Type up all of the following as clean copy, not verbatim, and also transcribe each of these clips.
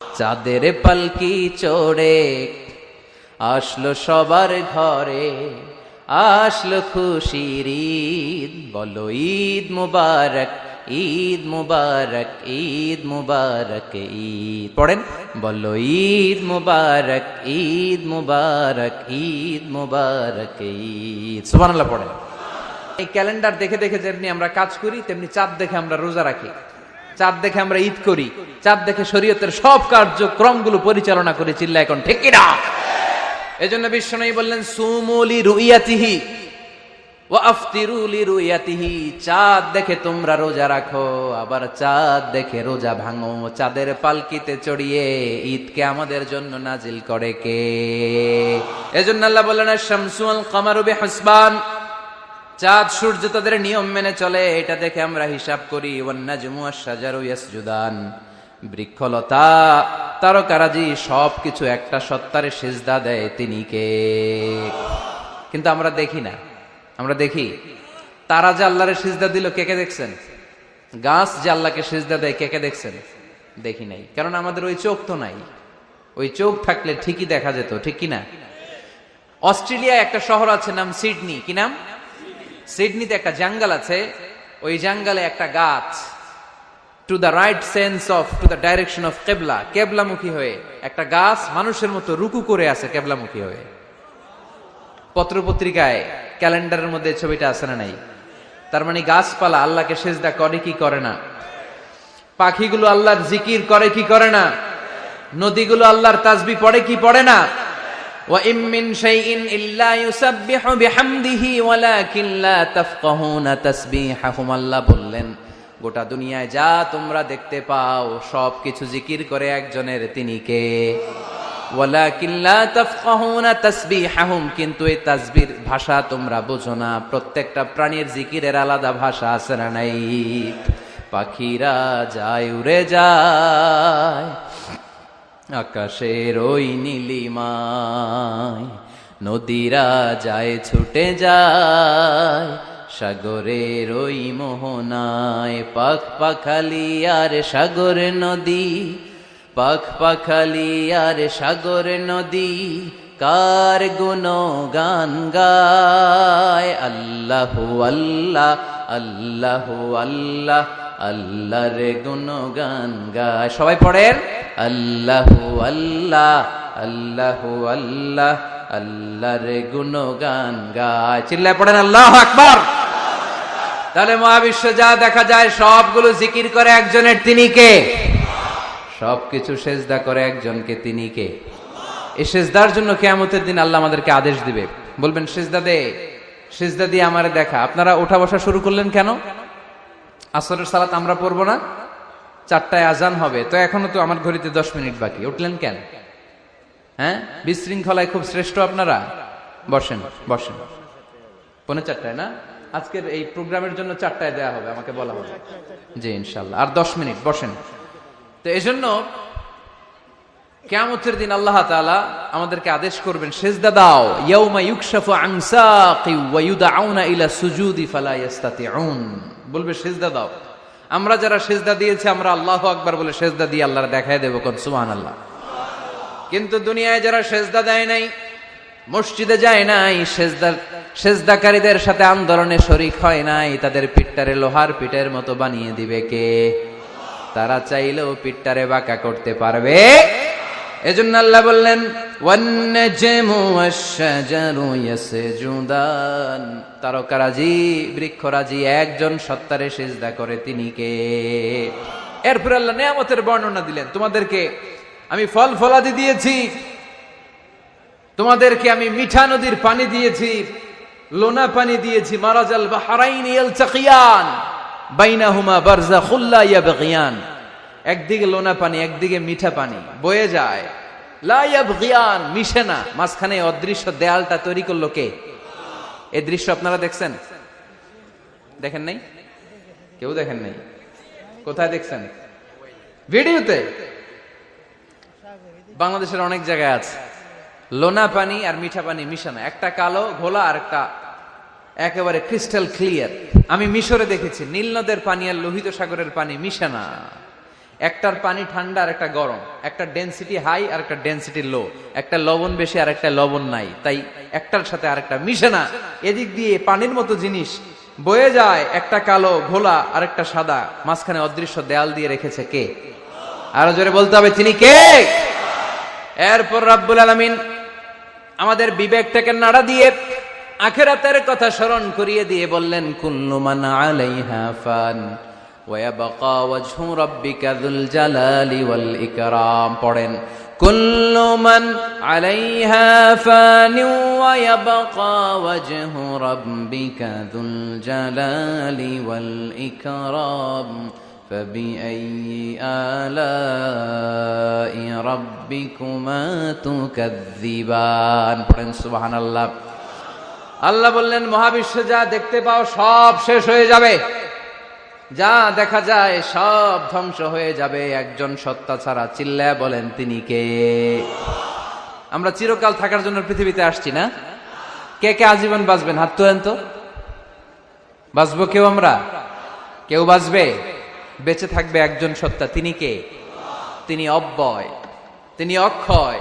চাঁদের পালকি চড়ে আসলো সবার ঘরে, আসলো খুশির ঈদ, বলো ঈদ মুবারক, ঈদ মুবারক, ঈদ মুবারক, ঈদ পড়েন, বলো ঈদ মুবারক, ঈদ মুবারক, ঈদ মুবারক, ঈদ। সুবহানাল্লাহ পড়েন। এই ক্যালেন্ডার দেখে দেখে যেমনি আমরা কাজ করি, তেমনি চাঁদ দেখে আমরা রোজা রাখি, চাঁদ দেখে আমরা ঈদ করি, চাঁদ দেখে শরীয়তের সব কার্যক্রমগুলো পরিচালনা করি। চিল্লা এখন ঠিক কিনা? এজন্য বিশ্বনবী বললেন সুমু লিরুইয়াতিহি ওয়া আফতিরু লিরুইয়াতিহি, চাঁদ দেখে তোমরা রোজা রাখো, আবার চাঁদ দেখে রোজা ভাঙো। চাঁদের পালকিতে চড়িয়ে ঈদকে আমাদের জন্য নাজিল করে কে? এজন্য আল্লাহ বললেন আশ-শামসু ওয়াল কামারু বিহুসবান, চাঁদ সূর্য তাদের নিয়ম মেনে চলে, এটা দেখে আমরা হিসাব করি। ওয়ান নাজমু ওয়াশ-শাজারু ইয়াসজুদান, বৃক্ষলতা তারকারাজি সবকিছু একটা সত্তারে সিজদা দেয়, তিনি কে? কিন্তু আমরা দেখি না। আমরা দেখি তারা যে আল্লাহরে সিজদা দিল, কে কে দেখছেন? গাছ যে আল্লাহকে সিজদা দেয়, কে কে দেখছেন? দেখি নাই, কারণ আমাদের ওই চোখ তো নাই। ওই চোখ থাকলে ঠিকই দেখা যেত, ঠিক কিনা? অস্ট্রেলিয়ায় একটা শহর আছে নাম সিডনি। কি নাম? সিডনিতে একটা জঙ্গল আছে, ওই জঙ্গলে একটা গাছ to the right sense of to the direction of কেবলা, কেবলামুখী হয়ে একটা গাছ মানুষের মতো রুকু করে আছে কেবলামুখী হয়ে। পত্রপত্রিকায় ক্যালেন্ডারের মধ্যে ছবিটা আছে না নাই? তার মানে গাছপালা আল্লাহকে সিজদা করে কি করে না? পাখিগুলো আল্লাহর জিকির করে কি করে না? নদীগুলো আল্লাহর তাসবিহ পড়ে কি পড়ে না? ওয়া ইম মিন শাইইন ইল্লা ইউসাব্বিহু বিহামদিহি ওয়ালাকিন লা তাফকাহুনা তাসবিহাহুম, আল্লাহ বললেন গোটা দুনিয়ায় যা তোমরা দেখতে পাও সবকিছু জিকির করে একজনের, তিনি কে? ওয়ালাকিন লা তাফকাহুনা তাসবিহাহুম, কিন্তু এই তাসবির ভাষা তোমরা বোঝো না। প্রত্যেকটা প্রাণীর জিকিরের আলাদা ভাষা আছে না নাই? পাখিরা যায় উড়ে যায় আকাশের ওই নীলিমায়, নদীরা যায় ছুটে যায় সাগরের ওই মোহনায়। পাখ পাখালি আর সাগর নদী, পাখ পাখালি আর সাগর নদী, কার গুণগান গায়। আল্লাহু আল্লাহ, আল্লাহু আল্লাহ, আল্লাহর গুণগান গায়। সবাই পড়েন আল্লাহু আল্লাহ, আল্লাহু আল্লাহ, আল্লাহর গুণগান গায়। চিল্লায় পড়েন আল্লাহু আকবার। তাহলে মহাবিশ্বে যা দেখা যায় সবগুলো জিকির করে একজনের, তিনি কে? সবকিছু সেজদা করে একজনকে, তিনি কে? এই সেজদার জন্য কিয়ামতের দিন আল্লাহ আমাদেরকে আদেশ দিবে, বলবেন সেজদা দে, সেজদা দিয়ে আমারে দেখা। আপনারা ওঠা বসা শুরু করলেন কেন? আসরের সালাত আমরা পড়বো না, 4টায় আজান হবে, তো এখনো তো আমার ঘড়িতে 10 মিনিট বাকি, উঠলেন কেন? হ্যাঁ, বিশৃঙ্খলায় খুব শ্রেষ্ঠ আপনারা। বসেন বসেন, 3:45 না? আজকের এই প্রোগ্রামের জন্য 4টায় দেয়া হবে, আমাকে বলা হবে। জি ইনশাল্লাহ, আর 10 মিনিট বসেন। তো এজন্য কিয়ামতের দিন আল্লাহ তাআলা আমাদেরকে আদেশ করবেন সেজদা দাও। ইয়াউমা ইউকশাফু আন সাকি ওয়া ইউদআউনা ইলা সুজুদি ফালা ইস্তাতিউন, বলবে সেজদা দাও। আমরা যারা সেজদা দিয়েছি আমরা আল্লাহু আকবার বলে সেজদা দিয়ে আল্লাহর দেখায় দেব, কোন সুবহানাল্লাহ। কিন্তু দুনিয়ায় যারা সেজদা দেয় নাই, মসজিদে যায় নাই, সেজদাকারীদের সাথে আন্দোলনে শরীক হয় নাই, তাদের পিঠটারে লোহার পিঠের মতো বানিয়ে দিবে কে? তারা চাইলেও পিঠটারে বাঁকা করতে পারবে? এজন্য আল্লাহ বললেন ওয়ান নাজমু ওয়াশ-শাজারু ইয়াসজুদান, তারকারাজি বৃক্ষরাজি একজন সত্তারে সিজদা করে, তিনি কে? এরপর আল্লাহ নিয়ামতের বর্ণনা দিলেন, তোমাদেরকে আমি ফল ফলাদি দিয়েছি, তোমাদেরকে আমি মিঠা নদীর পানি দিয়েছি, লোনা পানি দিয়েছি। মারাজাল বাহরাইনি ইয়ালতাকিয়ান বাইনাহুমা বারযাখুল লা ইয়াবগিয়ান, একদিকে লোনা পানি একদিকে মিঠা পানি বয়ে যায়, লা ইয়াবগিয়ান, মিশে না, মাঝখানে অদৃশ্য দেয়ালটা তৈরি করলো কে? এই দৃশ্য আপনারা দেখছেন? দেখেন নাই? কেউ দেখেন নাই? কোথায় দেখছেন? ভিডিওতে। বাংলাদেশের অনেক জায়গায় আছে লোনা পানি আর মিঠা পানি মিশানো, একটা কালো ঘোলা আর একটা একেবারে ক্রিস্টাল ক্লিয়ার। আমি মিশরে দেখেছি নীল নদের পানি আর লোহিত সাগরের পানি মিশে না। একটার পানি ঠান্ডা আর একটা গরম, একটা ডেনসিটি হাই আর একটা ডেনসিটি লো, একটা লবণ বেশি আর একটা লবণ নাই, তাই একটার সাথে আরেকটা মিশে না। এদিক দিয়ে পানির মতো জিনিস বয়ে যায়, একটা কালো ঘোলা আর একটা সাদা, মাঝখানে অদৃশ্য দেয়াল দিয়ে রেখেছে কে? আরো জোরে বলতে হবে, তিনি কে? এরপর রাব্বুল আলামিন আমাদের বিবেকটাকে নাড়া দিয়ে আখিরাতের কথা স্মরণ করিয়ে দিয়ে বললেন, কুল্লু মান আলাইহা ফান ওয়া ইয়াবকা ওয়াজহু রাব্বিকা যুল জালালি ওয়াল ইকরাম। পড়েন, কুল্লু মান আলাইহা ফান ওয়া ইয়াবকা ওয়াজহু রাব্বিকা যুল জালালি ওয়াল ইকরাম فبأي آلاء ربكما تكذبان। পড়েন সুবহানাল্লাহ। আল্লাহ বললেন, মহাবিশ্বে যা দেখতে পাও সব শেষ হয়ে যাবে, যা দেখা যায় সব ধ্বংস হয়ে যাবে, একজন সত্তা ছাড়া। চিল্লায়া বলেন, তিনি কে? আমরা চিরকাল থাকার জন্য পৃথিবীতে আসছি না? কে কে আজীবন বাঁচবেন? হাত তোলেন তো। বাঁচবো কেউ? আমরা কেউ বাঁচবে? বেঁচে থাকবে একজন সত্তা, তিনি কে? তিনি অব্যয়, তিনি অক্ষয়,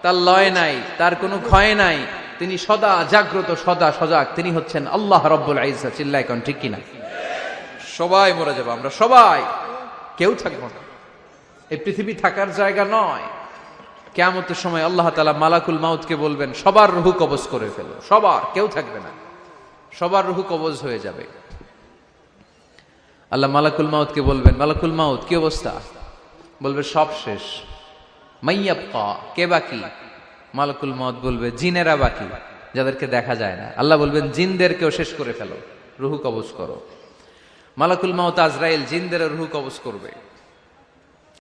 তার লয় নাই, তার কোনো ক্ষয় নাই, তিনি সদা জাগ্রত, সদা সজাগ, তিনি হচ্ছেন আল্লাহ রাব্বুল ইজ্জত। চিল্লায় কোন ঠিক কিনা? সবাই মরে যাবো আমরা, সবাই, কেউ থাকবো না। এই পৃথিবী থাকার জায়গা নয়। কিয়ামতের সময় আল্লাহ তাআলা মালাকুল মাউতকে বলবেন, সবার রূহ কবজ করে ফেলো, সবার, কেউ থাকবে না, সবার রূহ কবজ হয়ে যাবে। আল্লাহ মালাকুল মাউতকে বলবেন, মালাকুল মাউত কি অবস্থা? বলবে সব শেষ। মাইয়াবকা, কে বাকি? মালাকুল মাউত বলবে জিনেরা বাকি, যাদেরকে দেখা যায় না। আল্লাহ বলবেন জিনদেরকেও শেষ করে ফেলো, রূহ কবজ করো। মালাকুল মাউত আজরাইল জিনদের রূহ কবজ করবে।